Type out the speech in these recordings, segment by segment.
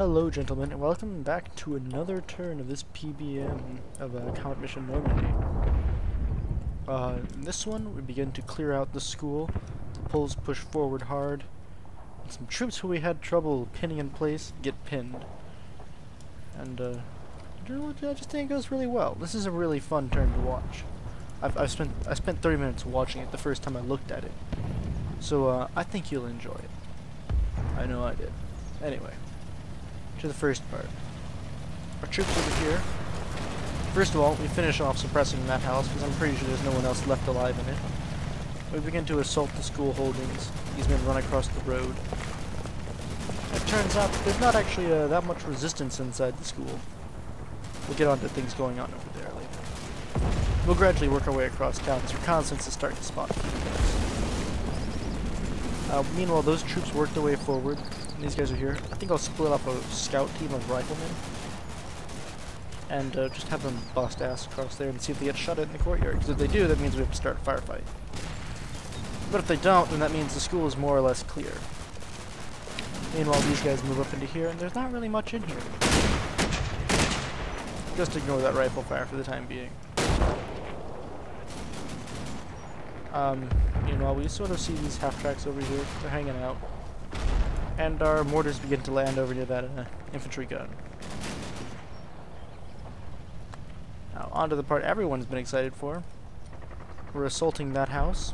Hello gentlemen, and welcome back to another turn of this Pbem of Comet Mission Normandy. In this one, we begin to clear out the school, the poles push forward hard, and some troops who we had trouble pinning in place get pinned. And I just think it goes really well. This is a really fun turn to watch. I spent 30 minutes watching it the first time I looked at it, so I think you'll enjoy it. I know I did. Anyway. To the first part. Our troops over here. First of all, we finish off suppressing that house because I'm pretty sure there's no one else left alive in it. We begin to assault the school holdings. These men run across the road. It turns out that there's not actually that much resistance inside the school. We'll get on to things going on over there later. We'll gradually work our way across town as reconnaissance is starting to spot. Meanwhile, those troops work their way forward. These guys are here. I think I'll split up a scout team of riflemen and just have them bust ass across there and see if they get shot at in the courtyard. Because if they do, that means we have to start a firefight. But if they don't, then that means the school is more or less clear. Meanwhile, these guys move up into here, and there's not really much in here. Just ignore that rifle fire for the time being. Meanwhile, we sort of see these half-tracks over here. They're hanging out. And our mortars begin to land over near that infantry gun. Now, on to the part everyone's been excited for. We're assaulting that house.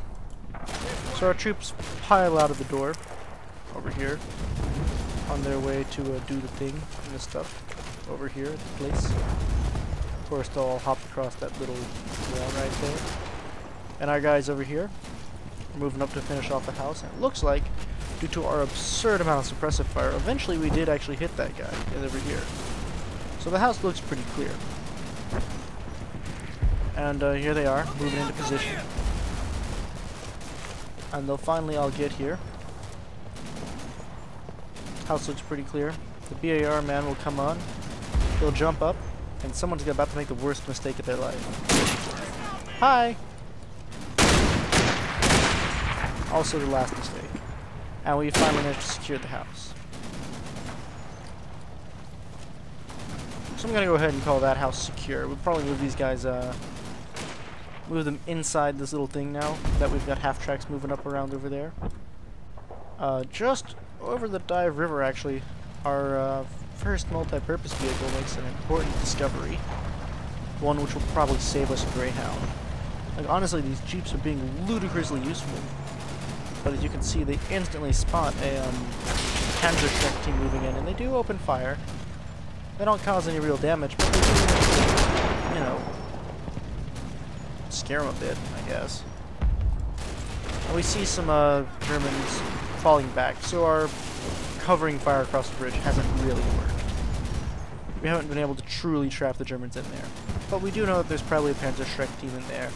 So our troops pile out of the door over here on their way to do the thing and this stuff over here at the place. Of course, they'll all hop across that little wall right there. And our guys over here are moving up to finish off the house. And it looks like, due to our absurd amount of suppressive fire, eventually we did actually hit that guy over here. So the house looks pretty clear. And here they are, moving into position. And they'll finally all get here. House looks pretty clear. The BAR man will come on. He'll jump up, and someone's about to make the worst mistake of their life. Hi! Also the last mistake. And we finally managed to secure the house. So I'm gonna go ahead and call that house secure. We'll probably move these guys, move them inside this little thing now that we've got half-tracks moving up around over there. Just over the Dive River, actually, our first multi-purpose vehicle makes an important discovery. One which will probably save us a Greyhound. Like, honestly, these Jeeps are being ludicrously useful. But as you can see, they instantly spot a Panzer team moving in, and they do open fire. They don't cause any real damage, but they do, you know, scare them a bit, I guess. And we see some Germans falling back, so our covering fire across the bridge hasn't really worked. We haven't been able to truly trap the Germans in there. But we do know that there's probably a Panzer team in there,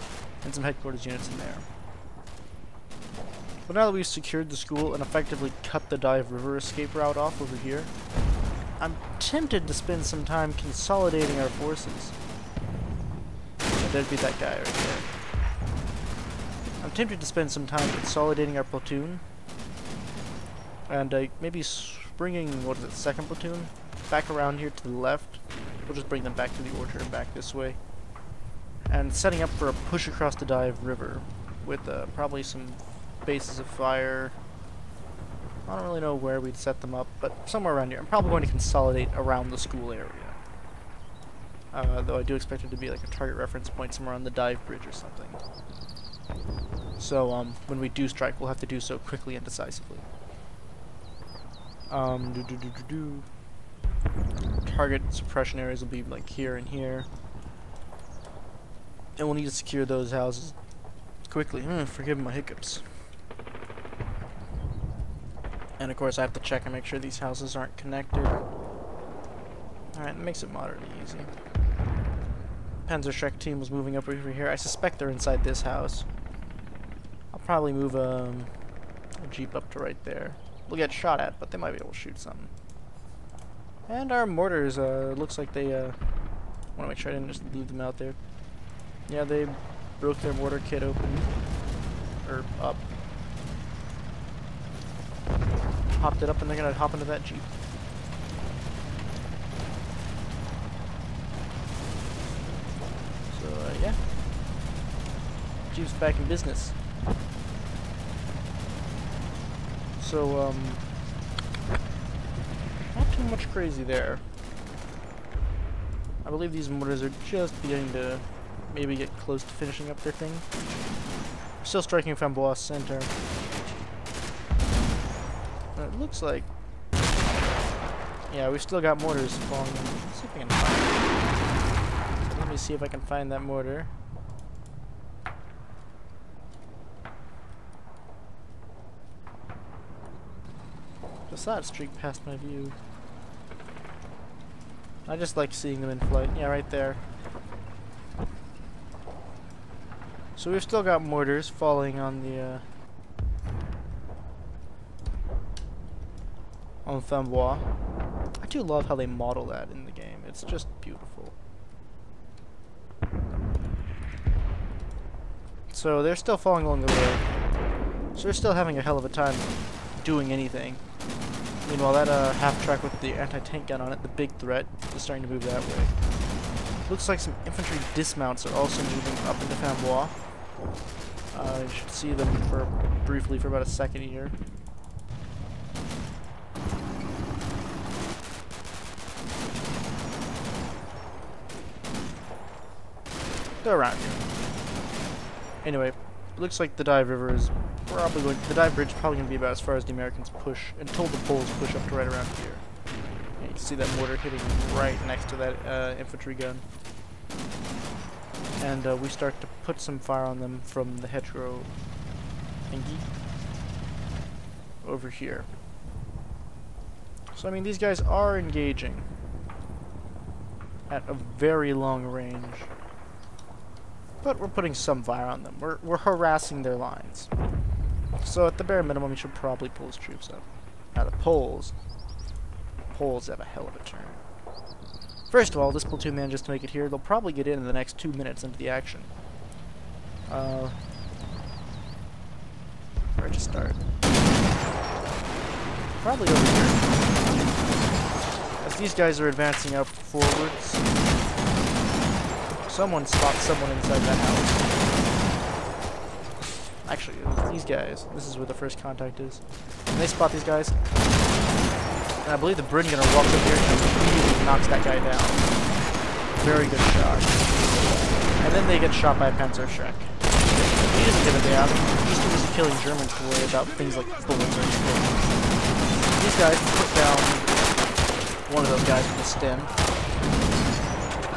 and some headquarters units in there. But now that we've secured the school and effectively cut the Dive River escape route off over here, I'm tempted to spend some time consolidating our forces. There'd be that guy right there. I'm tempted to spend some time consolidating our platoon and maybe bringing, what is it, second platoon back around here to the left. We'll just bring them back to the orchard and back this way. And setting up for a push across the Dive River with probably some bases of fire. I don't really know where we'd set them up, but somewhere around here. I'm probably going to consolidate around the school area. Though I do expect it to be like a target reference point somewhere on the dive bridge or something. So when we do strike, we'll have to do so quickly and decisively. Target suppression areas will be like here and here. And we'll need to secure those houses quickly. Forgive my hiccups. And of course I have to check and make sure these houses aren't connected. Alright, that makes it moderately easy. Panzer team was moving up over here. I suspect they're inside this house. I'll probably move a Jeep up to right there. We'll get shot at, but they might be able to shoot something. And our mortars, looks like they, want to make sure I didn't just leave them out there. Yeah, they broke their mortar kit open. Or up. Hopped it up, and they're gonna hop into that Jeep. Jeeps back in business. So, not too much crazy there. I believe these mortars are just beginning to maybe get close to finishing up their thing. Still striking Pbem center. And it looks like... yeah, we've still got mortars falling in. Let's see if I can find it. Let me see if I can find that mortar. Just that streak past my view. I just like seeing them in flight. Yeah, right there. So we've still got mortars falling on the on Pbem. I do love how they model that in the game. It's just beautiful. So they're still falling along the road. So they're still having a hell of a time doing anything. Meanwhile, that half-track with the anti-tank gun on it, the big threat, is starting to move that way. Looks like some infantry dismounts are also moving up into Pbem. You should see them briefly for about a second here. They're around here. Anyway, it looks like the dive river is probably going. The dive bridge is probably going to be about as far as the Americans push until the Poles push up to right around here. And you can see that mortar hitting right next to that infantry gun. And we start to put some fire on them from the hedgerow thingy over here. So I mean, these guys are engaging at a very long range. But we're putting some fire on them. We're harassing their lines. So at the bare minimum, you should probably pull his troops up. Now the Poles have a hell of a turn. First of all, this platoon manages to make it here. They'll probably get in the next 2 minutes into the action. Where to start? Probably over here. As these guys are advancing up forwards. Someone spots someone inside that house. Actually, these guys. This is where the first contact is. And they spot these guys. And I believe the Brin gunner walks up here and immediately knocks that guy down. Very good shot. And then they get shot by a Panzerschreck. He doesn't give a damn. He's too busy killing Germans to worry about things like bullets or explosions. These guys put down one of those guys with a stem.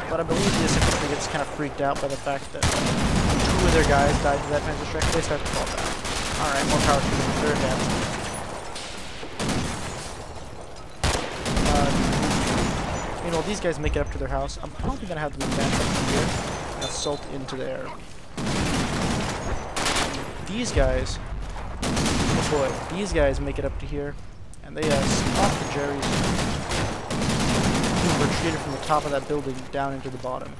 But I believe this infantry gets kind of freaked out by the fact that 2 of their guys died to that Panzerschreck. They start to fall back. Alright, more power to them. They're advancing. You know, these guys make it up to their house. I'm probably going to have them advance up from here and assault into there. These guys, oh boy, these guys make it up to here, and they spot the Jerry's who retreated from the top of that building down into the bottom.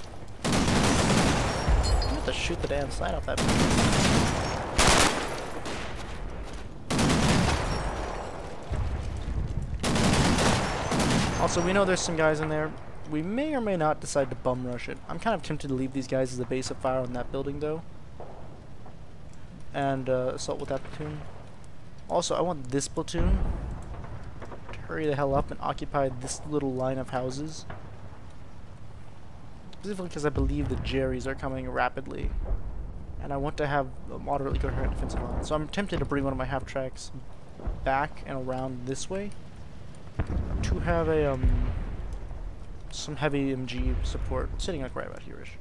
I have to shoot the damn side off that building. Also, we know there's some guys in there. We may or may not decide to bum rush it. I'm kind of tempted to leave these guys as a base of fire on that building, though. And assault with that platoon. Also, I want this platoon to hurry the hell up and occupy this little line of houses. Specifically because I believe the Jerrys are coming rapidly. And I want to have a moderately coherent defensive line. So I'm tempted to bring one of my half-tracks back and around this way to have a some heavy MG support sitting like right about here-ish.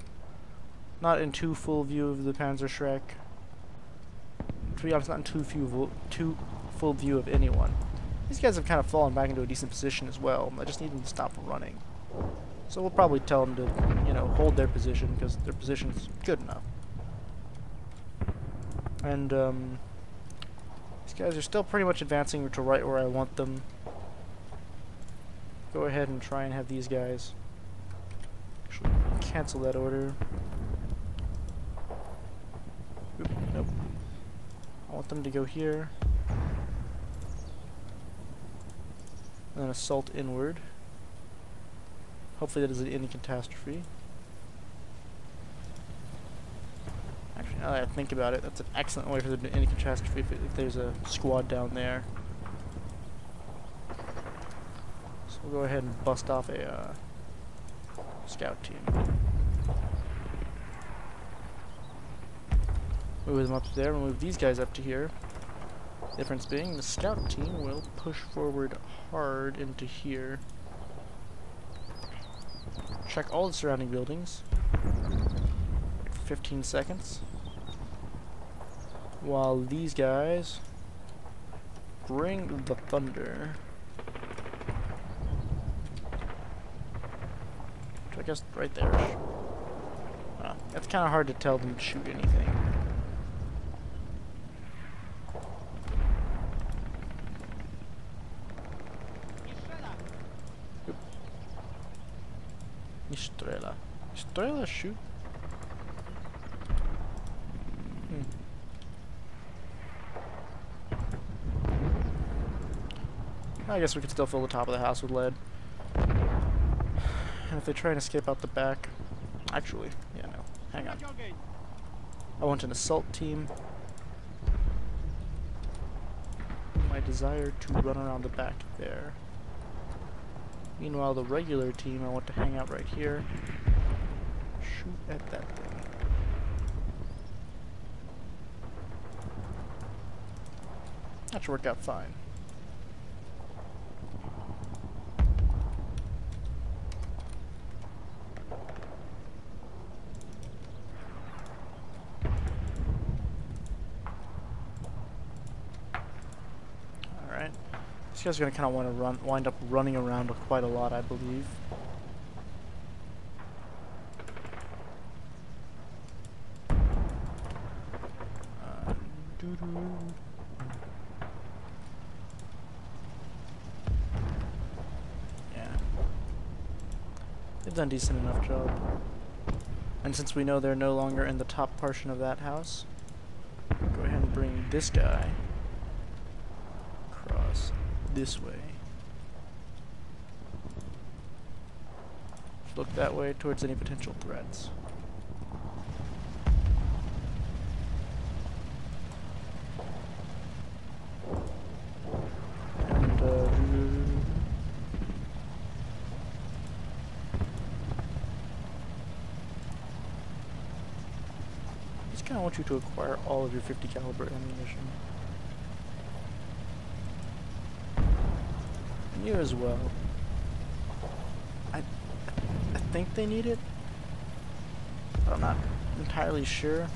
Not in too full view of the Panzerschreck. To be honest, not in too full view of anyone. These guys have kind of fallen back into a decent position as well. I just need them to stop running. So we'll probably tell them to, you know, hold their position because their position is good enough. And these guys are still pretty much advancing to right where I want them. Go ahead and try and have these guys actually cancel that order. Oop, nope. I want them to go here. And then assault inward. Hopefully that isn't any catastrophe. Actually, Now that I think about it, that's an excellent way for there to be any catastrophe if there's a squad down there. So we'll go ahead and bust off a scout team. Move them up to there, we'll move these guys up to here. Difference being, the scout team will push forward hard into here. Check all the surrounding buildings. 15 seconds. While these guys bring the thunder. Which I guess right there. It's kind of hard to tell them to shoot anything. Estrela. Estrela shoot? I guess we could still fill the top of the house with lead. And if they try and escape out the back... Actually, yeah, no. Hang on. I want an assault team. My desire to run around the back there. Meanwhile, the regular team, I want to hang out right here. Shoot at that thing. That should work out fine. Alright. These guys are going to kind of want to wind up running around quite a lot, I believe. Yeah. They've done a decent enough job. And since we know they're no longer in the top portion of that house, go ahead and bring this guy across this way. Look that way towards any potential threats. And just kind of want you to acquire all of your 50 caliber ammunition. And you as well. I think they need it, but I'm not entirely sure.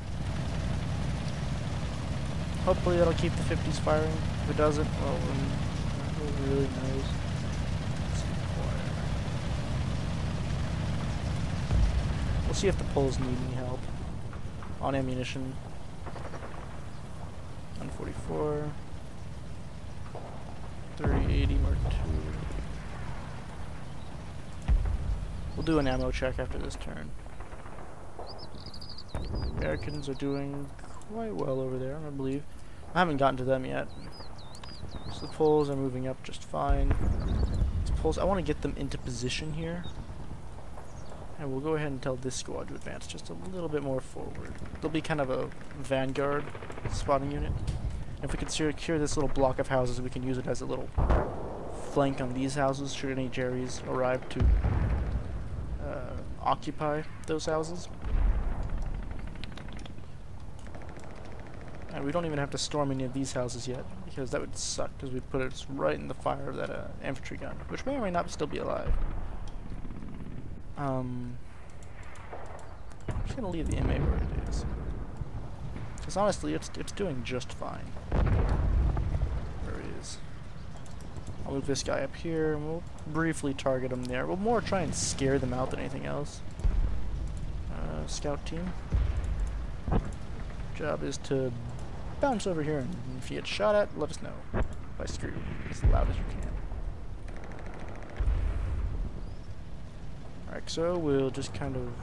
Hopefully that'll keep the 50s firing. If it doesn't, well, who really knows? Let's acquire. We'll see if the Poles need any help on ammunition. 144, 3080 Mark II. We'll do an ammo check after this turn. Americans are doing quite well over there, I believe. I haven't gotten to them yet. So the Poles are moving up just fine. These Poles, I want to get them into position here. And we'll go ahead and tell this squad to advance just a little bit more forward. They'll be kind of a vanguard spotting unit. And if we can secure this little block of houses, we can use it as a little flank on these houses should any Jerrys arrive to occupy those houses. And we don't even have to storm any of these houses yet, because that would suck, because we'd put us right in the fire of that infantry gun, which may or may not still be alive. I'm just gonna leave the MA where it is, because honestly, it's doing just fine. Where it is. I'll move this guy up here, and we'll briefly target him there. We'll more try and scare them out than anything else. Scout team. Job is to bounce over here, and if you get shot at, let us know. If I screw you as loud as you can. Alright, so we'll just kind of...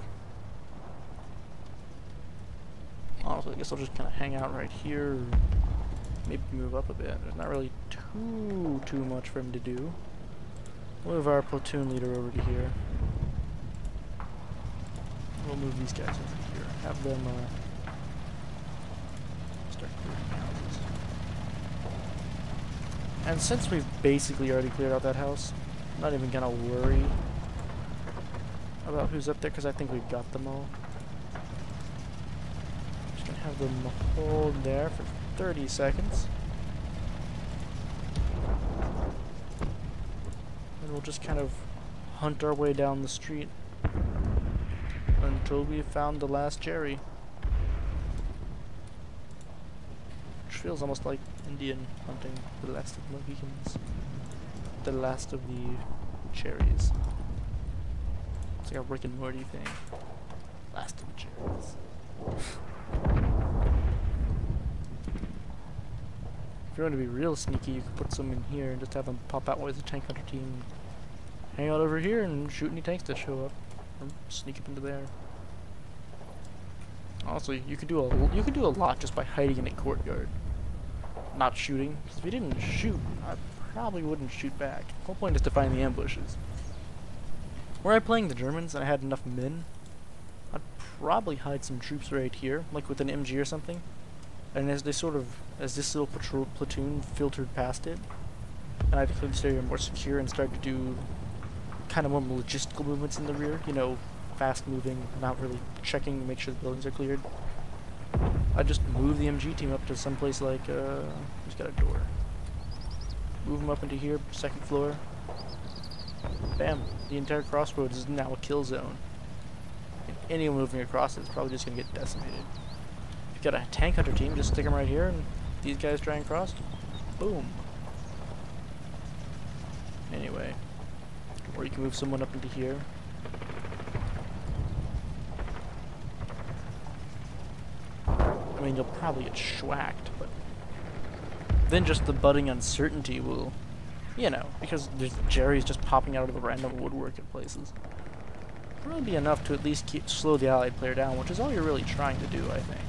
Honestly, I guess I'll just kind of hang out right here. Maybe move up a bit. There's not really too much for him to do. We'll move our platoon leader over to here. We'll move these guys over here. Have them And since we've basically already cleared out that house, I'm not even gonna worry about who's up there, because I think we've got them all. Just gonna have them hold there for 30 seconds. And we'll just kind of hunt our way down the street until we found the last Jerry. Which feels almost like Indian hunting the last of the Mohicans. The last of the cherries. It's like a Rick and Morty thing. Last of the cherries. If you want to be real sneaky, you could put some in here and just have them pop out with the tank hunter team. Hang out over here and shoot any tanks that show up. Or sneak up into there. Honestly, you could do a lot just by hiding in a courtyard. Not shooting. Because if you didn't shoot, I probably wouldn't shoot back. The whole point is to find the ambushes. Were I playing the Germans and I had enough men, I'd probably hide some troops right here, like with an MG or something. And as this little platoon filtered past it, and I'd clear this area more secure and start to do kind of more logistical movements in the rear, you know, fast moving, not really checking to make sure the buildings are cleared. I'd just move the MG team up to someplace like, who's got a door? Move them up into here, second floor. Bam! The entire crossroads is now a kill zone. And anyone moving across it is probably just gonna get decimated. If you got a tank hunter team, just stick them right here, and these guys try and cross. Boom! Anyway. Or you can move someone up into here. I mean, you'll probably get schwacked, but then just the budding uncertainty will, you know, because there's Jerry's just popping out of the random woodwork at places. It'll be enough to at least slow the allied player down, which is all you're really trying to do, I think.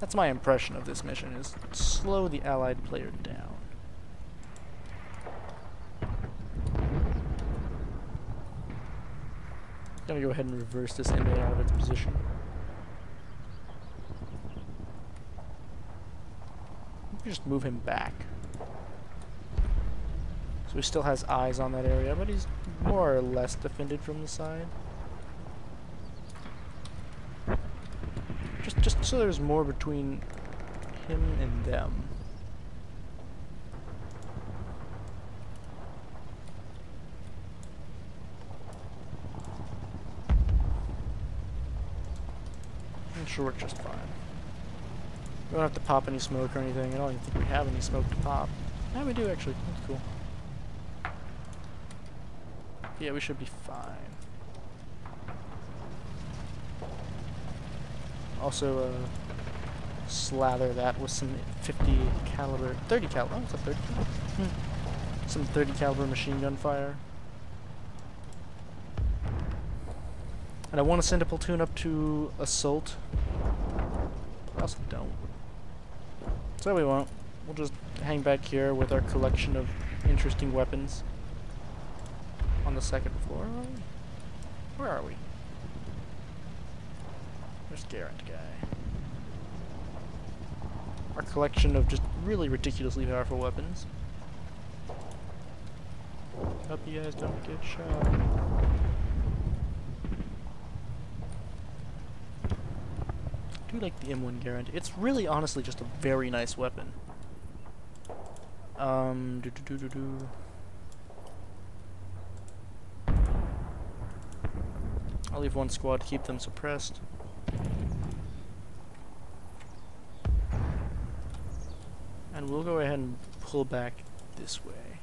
That's my impression of this mission, is slow the allied player down. I'm gonna go ahead and reverse this enemy out of its position. Just move him back. So he still has eyes on that area, but he's more or less defended from the side. Just so there's more between him and them. I'm sure we're just fine. We don't have to pop any smoke or anything. I don't even think we have any smoke to pop. Yeah, we do actually. That's cool. Yeah, we should be fine. Also, slather that with some 30 caliber, oh, it's a 30 caliber. Some 30 caliber machine gun fire. And I want to send a platoon up to assault. I also don't. So we won't. We'll just hang back here with our collection of interesting weapons. On the second floor, are we? Where are we? There's Garant guy. Our collection of just really ridiculously powerful weapons. Hope you guys don't get shot. I do like the M1 Garand. It's really honestly just a very nice weapon. I'll leave one squad to keep them suppressed. And we'll go ahead and pull back this way.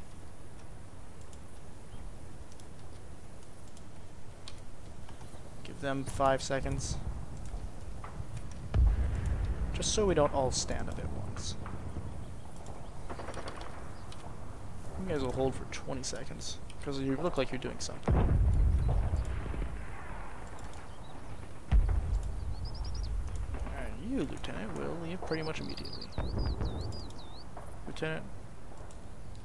Give them 5 seconds. Just so we don't all stand up at once. You guys will hold for 20 seconds, because you look like you're doing something. Alright, you, Lieutenant, will leave pretty much immediately. Lieutenant?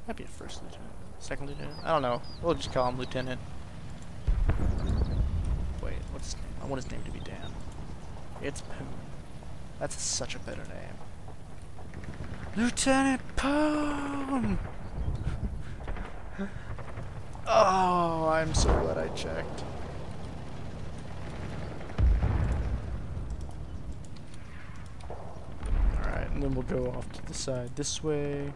Might be a first lieutenant. Second lieutenant? I don't know. We'll just call him Lieutenant. Wait, what's his name? I want his name to be Dan. It's Pbem. That's such a better name. Lieutenant Pbem! Oh, I'm so glad I checked. Alright, and then we'll go off to the side this way.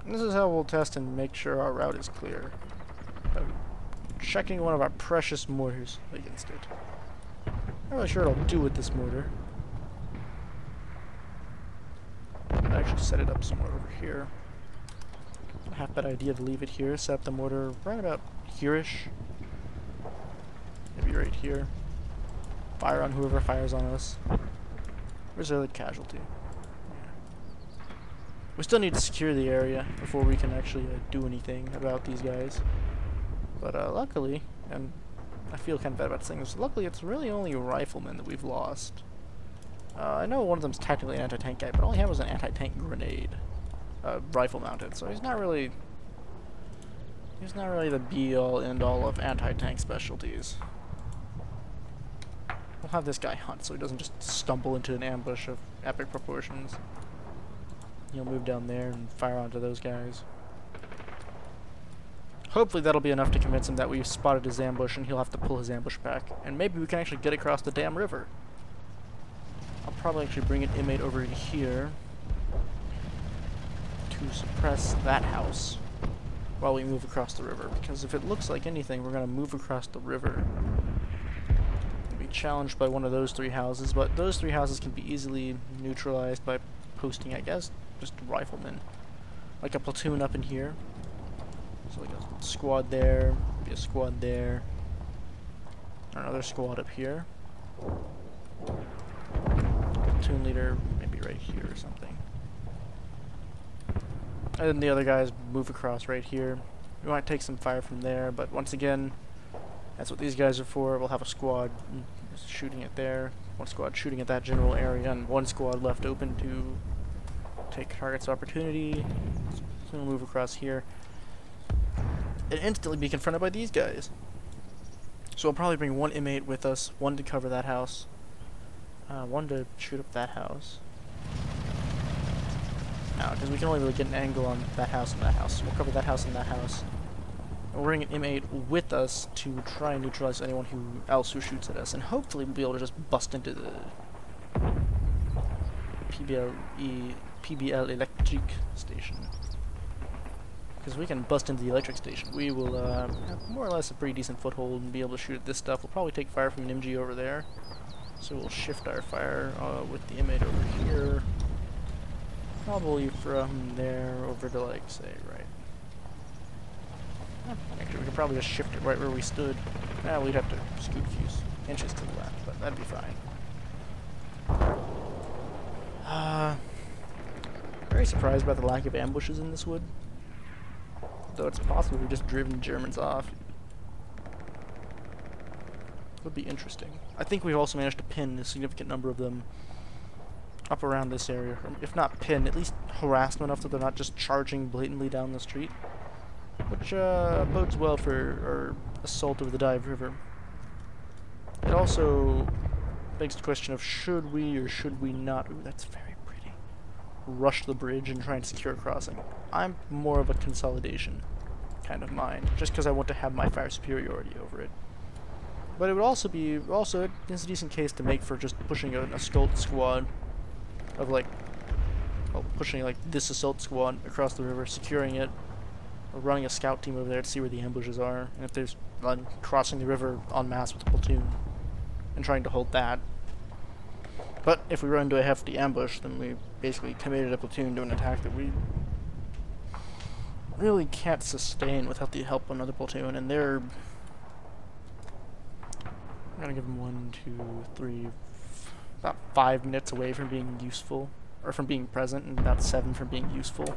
And this is how we'll test and make sure our route is clear. By checking one of our precious mortars against it. I'm not really sure what I'll do with this mortar. I actually set it up somewhere over here. A half bad idea to leave it here. Set up the mortar right about here-ish. Maybe right here. Fire on whoever fires on us. Where's the other casualty? Yeah. We still need to secure the area before we can actually do anything about these guys. But luckily, and I feel kind of bad about saying this, luckily it's really only riflemen that we've lost. I know one of them's technically an anti-tank guy, but all he had was an anti-tank grenade. Rifle mounted, so he's not really the be-all, end-all of anti-tank specialties. We'll have this guy hunt so he doesn't just stumble into an ambush of epic proportions. He'll move down there and fire onto those guys. Hopefully that'll be enough to convince him that we've spotted his ambush and he'll have to pull his ambush back. And maybe we can actually get across the damn river. I'll probably actually bring an inmate over here to suppress that house while we move across the river. Because if it looks like anything, we're going to move across the river. We'll be challenged by one of those three houses, but those three houses can be easily neutralized by posting, I guess, just riflemen. Like a platoon up in here. So like a squad there, maybe a squad there, another squad up here. Platoon leader maybe right here or something. And then the other guys move across right here. We might take some fire from there, but once again, that's what these guys are for. We'll have a squad shooting it there, one squad shooting at that general area, and one squad left open to take targets of opportunity. So we'll move across here and instantly be confronted by these guys. So we'll probably bring one inmate with us, one to cover that house, one to shoot up that house. Now, because we can only really get an angle on that house and that house, so we'll cover that house and that house. And we'll bring an inmate with us to try and neutralize anyone else who shoots at us, and hopefully we'll be able to just bust into the PBL electric station. Because we can bust into the electric station, we will have more or less a pretty decent foothold and be able to shoot at this stuff. We'll probably take fire from an MG over there. So we'll shift our fire with the inmate over here. Probably from there over to, like, say, right. Actually, we could probably just shift it right where we stood. We'd have to scoot a few inches to the left, but that'd be fine. Very surprised by the lack of ambushes in this wood. Though it's possible we've just driven Germans off. Would be interesting. I think we've also managed to pin a significant number of them up around this area. Or if not pin, at least harass them enough that they're not just charging blatantly down the street. Which bodes well for our assault over the Dive River. It also begs the question of should we or should we not, ooh, that's very pretty, rush the bridge and try and secure a crossing. I'm more of a consolidation kind of mind, just because I want to have my fire superiority over it. But it would also be, it's a decent case to make for just pushing an assault squad of like, well, pushing like this assault squad across the river, securing it, or running a scout team over there to see where the ambushes are, and if there's crossing the river en masse with a platoon and trying to hold that. But if we run into a hefty ambush, then we basically committed a platoon to an attack that we really can't sustain without the help of another platoon, and they're... I'm gonna give them 1, 2, 3, about 5 minutes away from being useful, or from being present, and about 7 from being useful.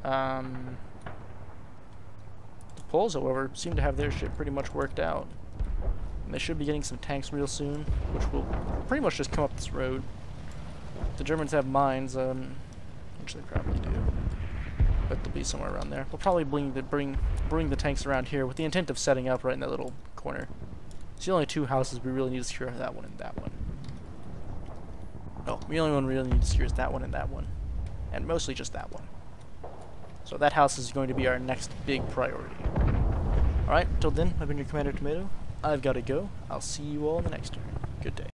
The Poles, however, seem to have their shit pretty much worked out. And they should be getting some tanks real soon, which will pretty much just come up this road. The Germans have mines, which they probably do. But they'll be somewhere around there. We'll probably bring the tanks around here with the intent of setting up right in that little corner. It's the only two houses we really need to secure, that one and that one. No, the only one we really need to secure is that one and that one. And mostly just that one. So that house is going to be our next big priority. Alright, until then, I've been your Commander Tomato. I've got to go. I'll see you all in the next turn. Good day.